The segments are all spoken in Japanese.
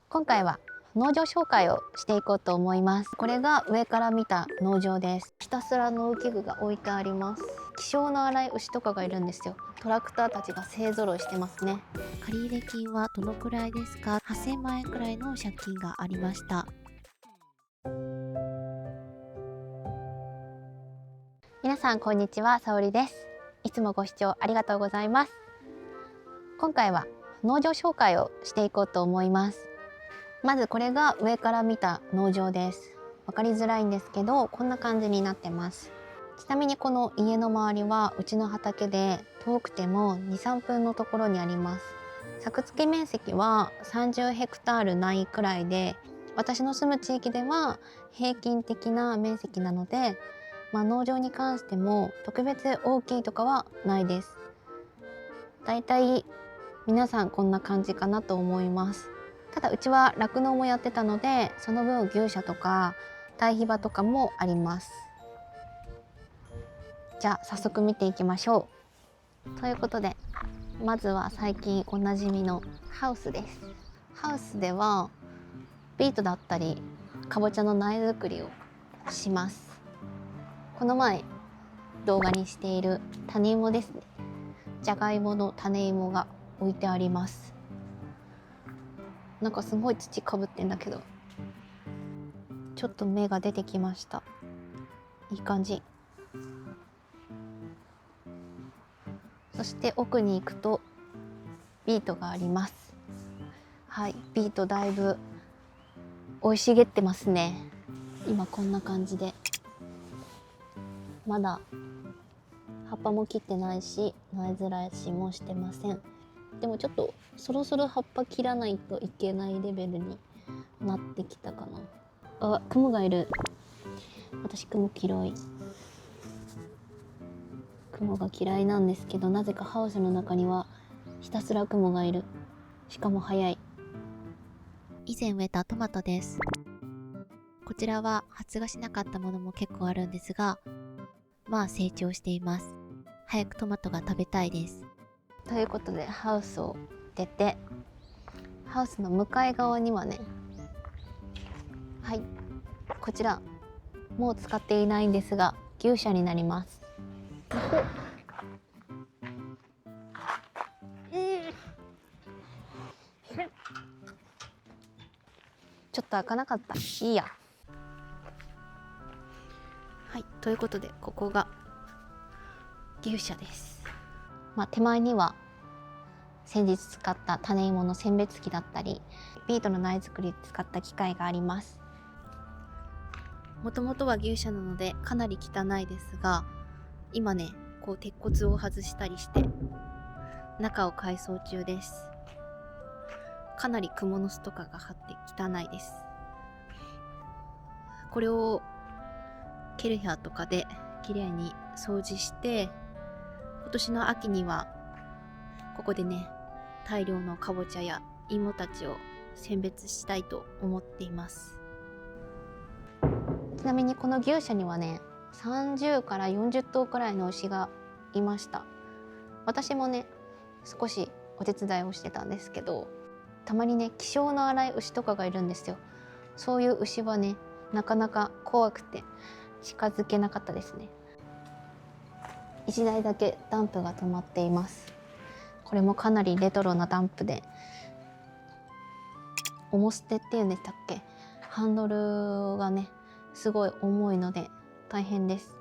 今回は農場紹介をしていこうと思います。これが上から見た農場です。ひたすら農機具が置いてあります。気性の荒い牛とかがいるんですよ。トラクターたちが勢ぞろいしてますね。借入金はどのくらいですか？8000万円くらいの借金がありました。皆さんこんにちは、さおりです。いつもご視聴ありがとうございます。今回は農場紹介をしていこうと思います。まずこれが上から見た農場です。わかりづらいんですけど、こんな感じになってます。ちなみにこの家の周りはうちの畑で遠くても 2,3 分のところにあります。作付面積は30ヘクタールないくらいで、私の住む地域では平均的な面積なので、農場に関しても特別大きいとかはないです。だいたい皆さんこんな感じかなと思います。ただうちは酪農もやってたので、その分牛舎とか堆肥場とかもあります。じゃあ早速見ていきましょう。ということで、まずは最近おなじみのハウスです。ハウスではビートだったりかぼちゃの苗作りをします。この前動画にしている種芋ですね。じゃがいもの種芋が置いてあります。なんかすごい土かぶってんだけど、ちょっと芽が出てきました。いい感じ。そして奥に行くとビートがあります。はい、ビートだいぶ生い茂ってますね。今こんな感じで、まだ葉っぱも切ってないし苗ずらしもしてません。でもちょっとそろそろ葉っぱ切らないといけないレベルになってきたかな。あ、クモがいる。私クモ嫌い。クモが嫌いなんですけど、なぜかハウスの中にはひたすらクモがいる。しかも早い。以前植えたトマトです。こちらは発芽しなかったものも結構あるんですが、成長しています。早くトマトが食べたいです。ということでハウスを出て、ハウスの向かい側にはね、はい、こちらもう使っていないんですが牛舎になります。ちょっと開かなかった。いいや。はい、ということでここが牛舎です。手前には先日使った種芋の選別機だったり、ビートの苗作りで使った機械があります。もともとは牛舎なのでかなり汚いですが、今ね、こう鉄骨を外したりして中を改装中です。かなりクモの巣とかが張って汚いです。これをケルヒャーとかできれいに掃除して、今年の秋にはここでね、大量のかぼちゃや芋たちを選別したいと思っています。ちなみにこの牛舎にはね、30から40頭くらいの牛がいました。私もね、少しお手伝いをしてたんですけど、たまにね、気性の荒い牛とかがいるんですよ。そういう牛はね、なかなか怖くて近づけなかったですね。1台だけダンプが止まっています。これもかなりレトロなダンプで、重捨てっていうんでしたっけ、ハンドルがねすごい重いので大変です。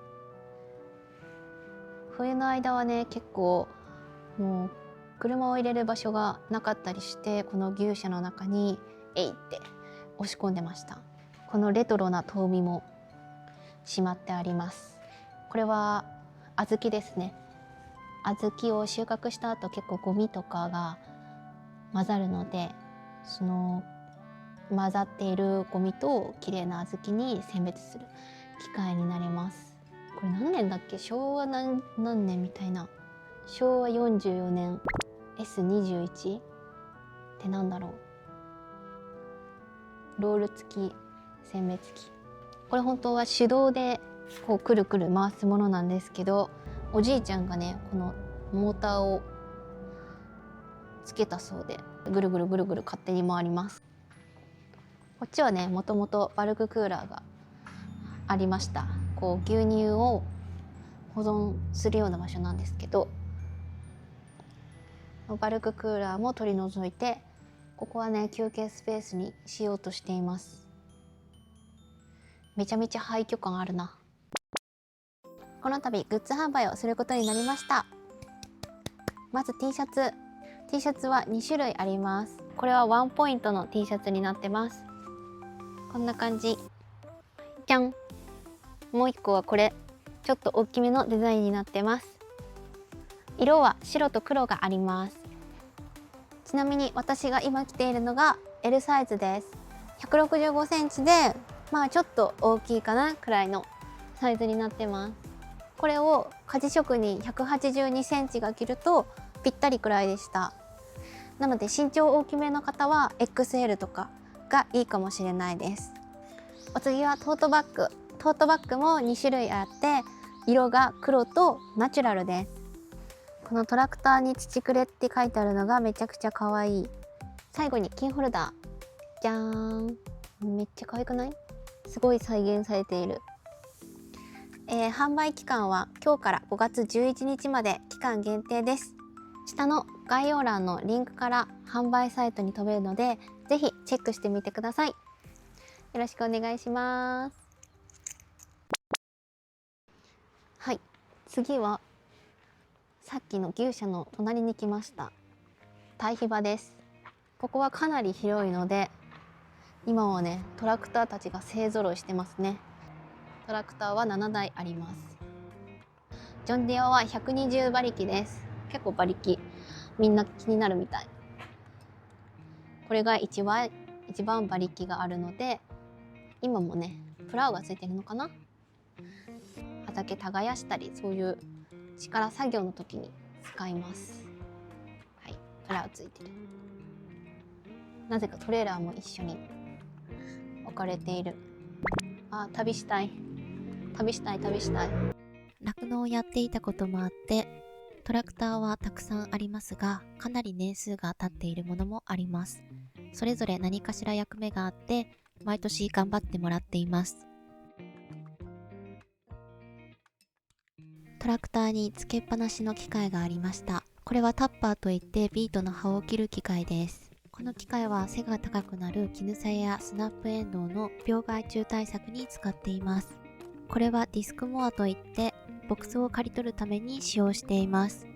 冬の間はね、結構もう車を入れる場所がなかったりして、この牛舎の中にえいって押し込んでました。このレトロな遠見もしまってあります。これは小豆ですね。小豆を収穫した後、結構ゴミとかが混ざるので、その混ざっているゴミときれいな小豆に選別する機械になります。これ何年だっけ、昭和何年みたいな。昭和44年 S21 ってなんだろう。ロール付き選別機。これ本当は手動でこうくるくる回すものなんですけど、おじいちゃんがね、このモーターをつけたそうで、ぐるぐるぐるぐる勝手に回ります。こっちはね、もともとバルククーラーがありました。こう牛乳を保存するような場所なんですけど、バルククーラーも取り除いて、ここはね、休憩スペースにしようとしています。めちゃめちゃ廃墟感あるな。この度グッズ販売をすることになりました。まず T シャツ。T シャツは2種類あります。これはワンポイントの T シャツになってます。こんな感じ。じゃん。もう1個はこれ。ちょっと大きめのデザインになってます。色は白と黒があります。ちなみに私が今着ているのが L サイズです。165センチで、まあちょっと大きいかなくらいのサイズになってます。これを鍛冶職人182センチが着るとぴったりくらいでした。なので身長大きめの方は XL とかがいいかもしれないです。お次はトートバッグ。トートバッグも2種類あって、色が黒とナチュラルです。このトラクターに土くれって書いてあるのがめちゃくちゃ可愛い。最後にキーホルダー。じゃーん。めっちゃ可愛くない？すごい再現されている。販売期間は今日から5月11日まで期間限定です。下の概要欄のリンクから販売サイトに飛べるので、ぜひチェックしてみてください。よろしくお願いします。はい、次はさっきの牛舎の隣に来ました。堆肥場です。ここはかなり広いので、今はね、トラクターたちが勢ぞろいしてますね。トラクターは7台あります。ジョンディアは120馬力です。結構馬力みんな気になるみたい。これが一番馬力があるので、今もねプラウがついてるのかな。畑耕したり、そういう力作業の時に使います。はい、プラウついてる。なぜかトレーラーも一緒に置かれている。あ、旅したい。酪農をやっていたこともあって、トラクターはたくさんありますが、かなり年数が経っているものもあります。それぞれ何かしら役目があって、毎年頑張ってもらっています。トラクターにつけっぱなしの機械がありました。これはタッパーといってビートの葉を切る機械です。この機械は背が高くなる絹さやスナップエンドウの病害虫対策に使っています。これはディスクモアといって牧草を刈り取るために使用しています。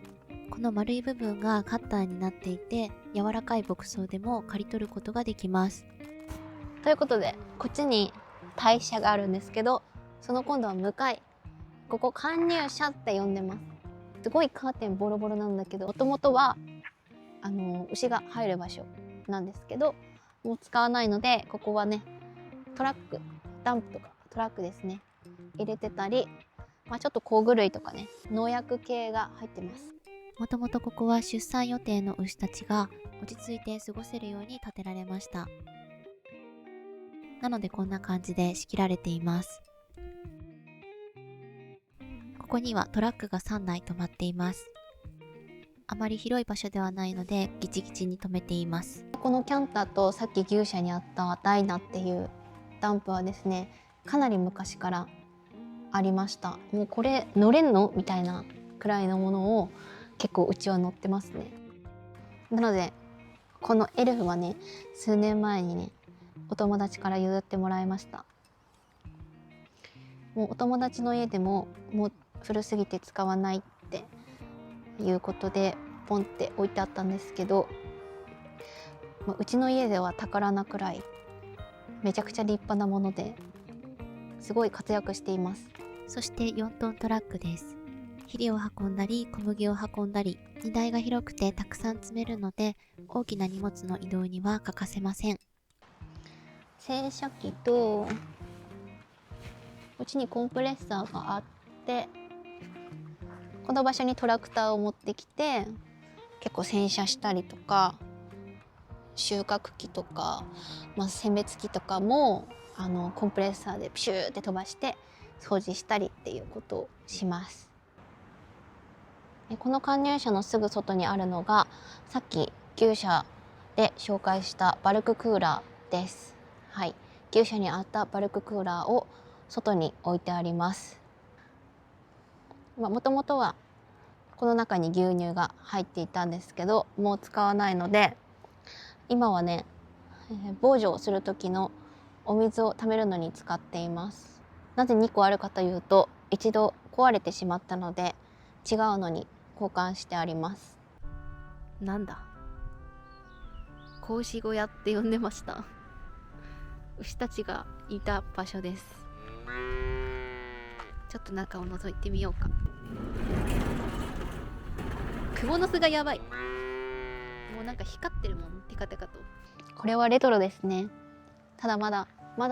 この丸い部分がカッターになっていて、柔らかい牧草でも刈り取ることができます。ということで、こっちに退舎があるんですけど、その今度は向かい、ここ搬入車って呼んでます。すごいカーテンボロボロなんだけど、もともとは牛が入る場所なんですけど、もう使わないので、ここはねトラック、ダンプとかトラックですね入れてたり、ちょっと工具類とかね、農薬系が入ってます。もともとここは出産予定の牛たちが落ち着いて過ごせるように建てられました。なのでこんな感じで仕切られています。ここにはトラックが3台止まっています。あまり広い場所ではないのでギチギチに止めています。このキャンターとさっき牛舎にあったダイナっていうダンプはですね、かなり昔からありました。もうこれ乗れんのみたいなくらいのものを結構うちは乗ってますね。なのでこのエルフはね、数年前にねお友達から譲ってもらいました。もうお友達の家でももう古すぎて使わないっていうことでポンって置いてあったんですけど、うちの家では宝なくらいめちゃくちゃ立派なものですごい活躍しています。そして4トントラックです。肥料を運んだり小麦を運んだり、荷台が広くてたくさん積めるので大きな荷物の移動には欠かせません。洗車機とうちにコンプレッサーがあって、この場所にトラクターを持ってきて結構洗車したりとか、収穫機とか、選別機とかもコンプレッサーでピシューって飛ばして掃除したりっていうことをします。この搬入車のすぐ外にあるのがさっき牛舎で紹介したバルククーラーです。はい、牛舎にあったバルククーラーを外に置いてあります。もともとはこの中に牛乳が入っていたんですけど、もう使わないので今はね、防除をする時のお水を貯めるのに使っています。なぜ2個あるかというと、一度壊れてしまったので違うのに交換してあります。なんだ、子牛小屋って呼んでました。牛たちがいた場所です。ちょっと中を覗いてみようか。クモの巣がやばい。もうなんか光ってるもん、テカテカと。これはレトロですね。ただまだ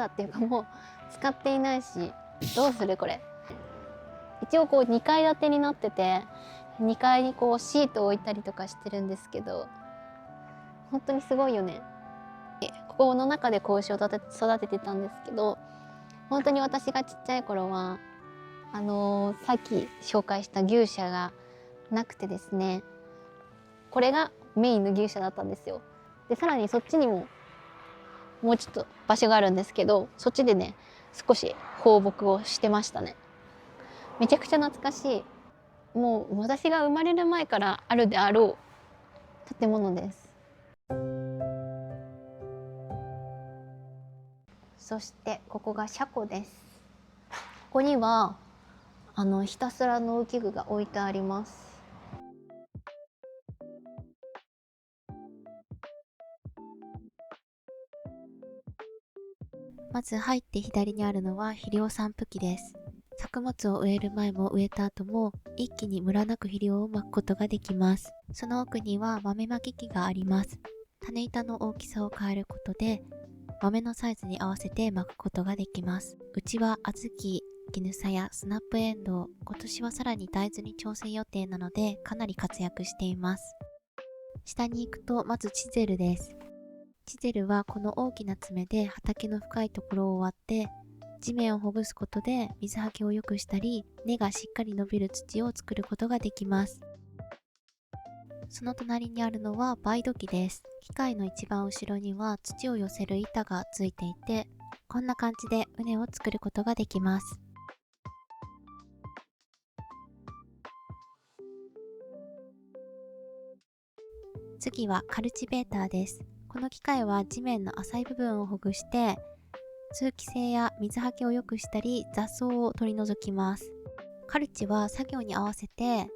っていうか、もう使っていないし、どうするこれ。一応こう2階建てになってて、2階にこうシートを置いたりとかしてるんですけど、本当にすごいよね。ここの中で子牛を育ててたんですけど、本当に私がちっちゃい頃はさっき紹介した牛舎がなくてですね、これがメインの牛舎だったんですよ。でさらにそっちにももうちょっと場所があるんですけど、そっちでね少し放牧をしてましたね。めちゃくちゃ懐かしい。もう私が生まれる前からあるであろう建物です。そしてここが車庫です。ここにはひたすら農機具が置いてあります。まず入って左にあるのは肥料散布機です。作物を植える前も植えた後も一気にムラなく肥料をまくことができます。その奥には豆まき機があります。種板の大きさを変えることで豆のサイズに合わせてまくことができます。うちは小豆、絹さやスナップエンドウ、今年はさらに大豆に挑戦予定なのでかなり活躍しています。下に行くとまずチゼルです。チゼルはこの大きな爪で畑の深いところを割って地面をほぐすことで水はけを良くしたり、根がしっかり伸びる土を作ることができます。その隣にあるのは梅土機です。機械の一番後ろには土を寄せる板がついていて、こんな感じで畝を作ることができます。次はカルチベーターです。この機械は地面の浅い部分をほぐして通気性や水はけを良くしたり雑草を取り除きます。カルチは作業に合わせて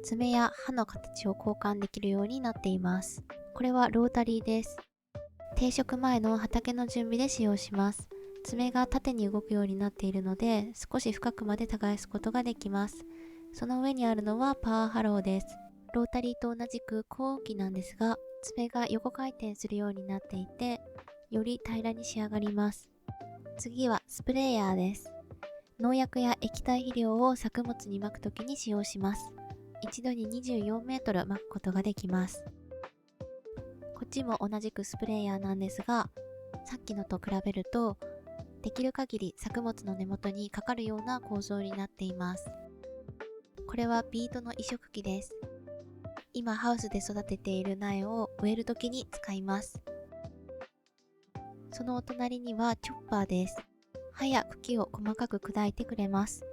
爪や刃の形を交換できるようになっています。これはロータリーです。定食前の畑の準備で使用します。爪が縦に動くようになっているので少し深くまで耕すことができます。その上にあるのはパワーハローです。ロータリーと同じく高音機なんですが、爪が横回転するようになっていてより平らに仕上がります。次はスプレーヤーです。農薬や液体肥料を作物にまくときに使用します。一度に24メートルまくことができます。こっちも同じくスプレーヤーなんですが、さっきのと比べるとできる限り作物の根元にかかるような構造になっています。これはビートの移植機です。今ハウスで育てている苗を植えるときに使います。そのお隣にはチョッパーです。葉や茎を細かく砕いてくれます。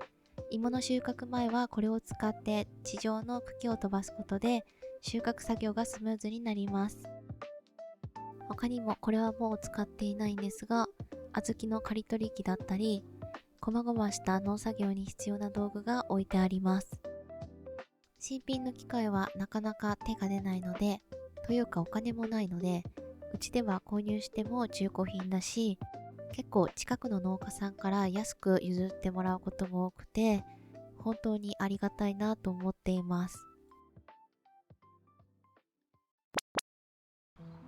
芋の収穫前はこれを使って地上の茎を飛ばすことで収穫作業がスムーズになります。他にもこれはもう使っていないんですが、小豆の刈り取り機だったり、細々した農作業に必要な道具が置いてあります。新品の機械はなかなか手が出ないので、というかお金もないので、うちでは購入しても中古品だし、結構近くの農家さんから安く譲ってもらうことも多くて、本当にありがたいなと思っています。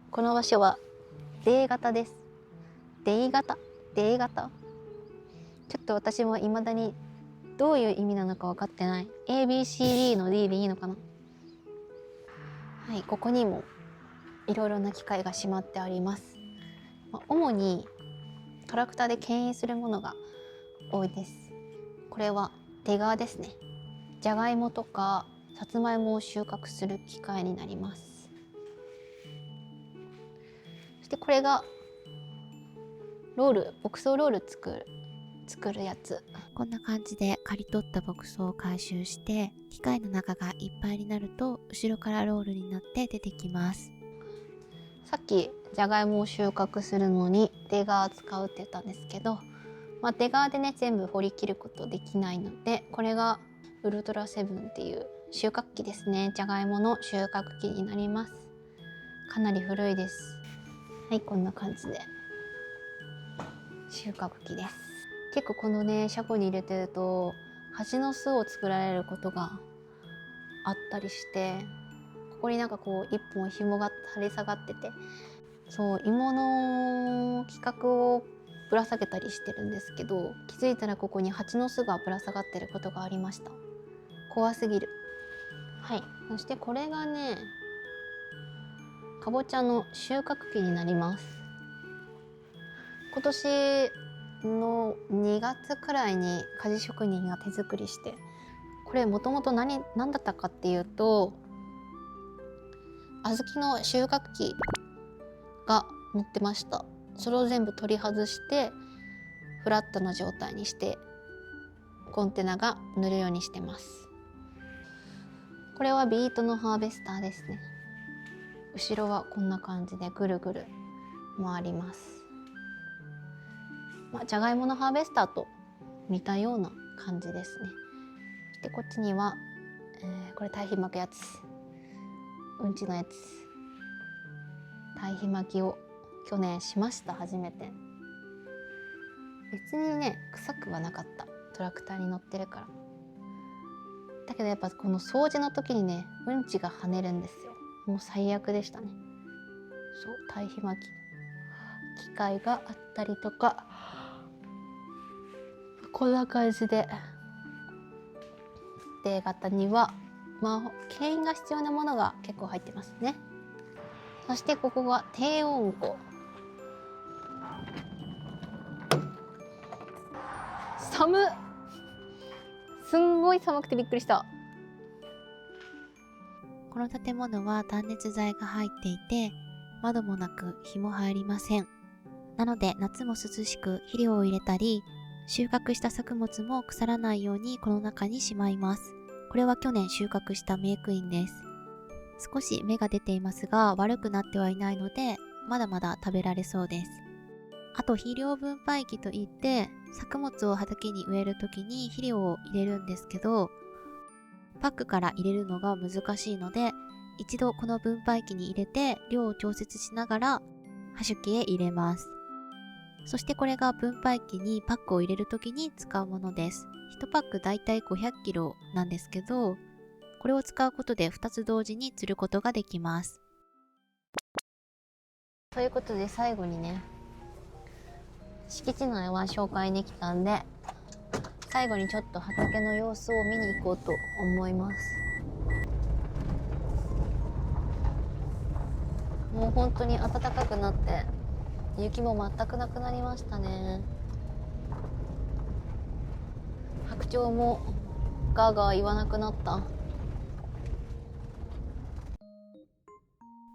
この場所はデー型です。デー型ちょっと私も未だにどういう意味なのか分かってない。 ABCD の D でいいのかな。はい、ここにもいろいろな機械がしまってあります。主にトラクターで牽引するものが多いです。これはデガーですね。じゃがいもとかさつまいもを収穫する機械になります。そしてこれがロール、牧草ロール作るやつ。こんな感じで刈り取った牧草を回収して、機械の中がいっぱいになると後ろからロールになって出てきます。さっきじゃがいもを収穫するのにデガー使うって言ったんですけど、デガーでね全部掘り切ることできないので、これがウルトラセブンっていう収穫機ですね。じゃがいもの収穫機になります。かなり古いです。はい、こんな感じで収穫機です。結構このね車庫に入れてると蜂の巣を作られることがあったりして、ここになんかこう一本紐が垂れ下がってて、そう芋の規格をぶら下げたりしてるんですけど、気づいたらここに蜂の巣がぶら下がってることがありました。怖すぎる。はい、そしてこれがねかぼちゃの収穫期になります。今年の2月くらいに鍛冶職人が手作りして、これもともと何だったかっていうと、小豆の収穫機が乗ってました。それを全部取り外してフラットな状態にしてコンテナが乗るようにしてます。これはビートのハーベスターですね。後ろはこんな感じでぐるぐる回ります。じゃがいものハーベスターと似たような感じですね。そしてこっちには、これ堆肥巻くやつ、うんちのやつ、堆肥巻きを去年しました。初めて。別にね臭くはなかった、トラクターに乗ってるから。だけどやっぱこの掃除の時にねうんちが跳ねるんですよ。もう最悪でしたね。そう、堆肥巻き機械があったりとか、こんな感じで定型には牽引が必要なものが結構入ってますね。そしてここが低温庫。寒っ、すんごい寒くてびっくりした。この建物は断熱材が入っていて、窓もなく日も入りません。なので夏も涼しく肥料を入れたり、収穫した作物も腐らないようにこの中にしまいます。これは去年収穫したメークインです。少し芽が出ていますが悪くなってはいないので、まだまだ食べられそうです。あと肥料分配器といって、作物を畑に植えるときに肥料を入れるんですけど、パックから入れるのが難しいので、一度この分配器に入れて量を調節しながらハシュ機へ入れます。そしてこれが分配器にパックを入れるときに使うものです。1パックだいたい500キロなんですけど、これを使うことで2つ同時に釣ることができます。ということで最後にね、敷地内は紹介できたんで、最後にちょっと畑の様子を見に行こうと思います。もう本当に暖かくなって雪も全くなくなりましたね。白鳥もガーガー言わなくなった。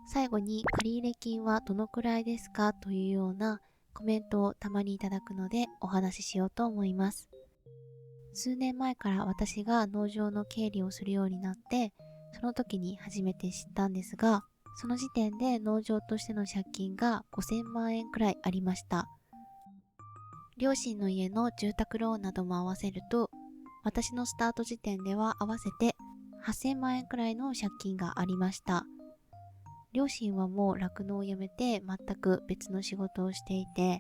最後に借入金はどのくらいですかというようなコメントをたまにいただくのでお話ししようと思います。数年前から私が農場の経理をするようになって、その時に初めて知ったんですが、その時点で農場としての借金が5000万円くらいありました。両親の家の住宅ローンなども合わせると、私のスタート時点では合わせて8000万円くらいの借金がありました。両親はもう酪農を辞めて全く別の仕事をしていて、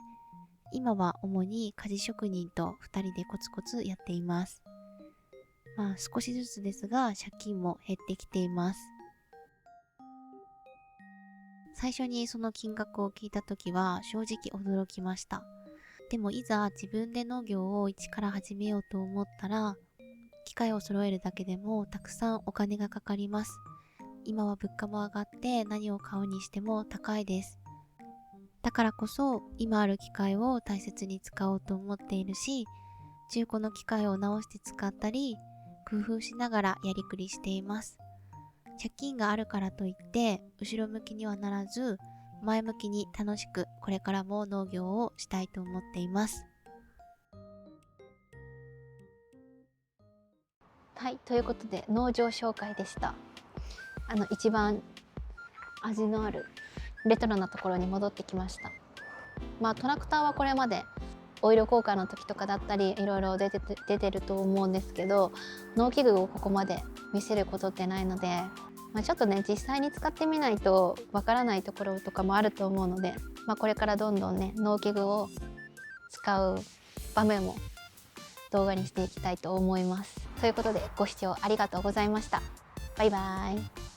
今は主に鍛冶職人と2人でコツコツやっています。少しずつですが借金も減ってきています。最初にその金額を聞いたときは正直驚きました。でもいざ自分で農業を一から始めようと思ったら、機械を揃えるだけでもたくさんお金がかかります。今は物価も上がって何を買うにしても高いです。だからこそ今ある機械を大切に使おうと思っているし、中古の機械を直して使ったり工夫しながらやりくりしています。借金があるからといって後ろ向きにはならず、前向きに楽しくこれからも農業をしたいと思っています。はい、ということで農場紹介でした。一番味のあるレトロなところに戻ってきました。トラクターはこれまでオイル交換の時とかだったりいろいろ出てると思うんですけど、農機具をここまで見せることってないので、ちょっとね実際に使ってみないとわからないところとかもあると思うので、これからどんどんね農機具を使う場面も動画にしていきたいと思います。ということでご視聴ありがとうございました。バイバイ。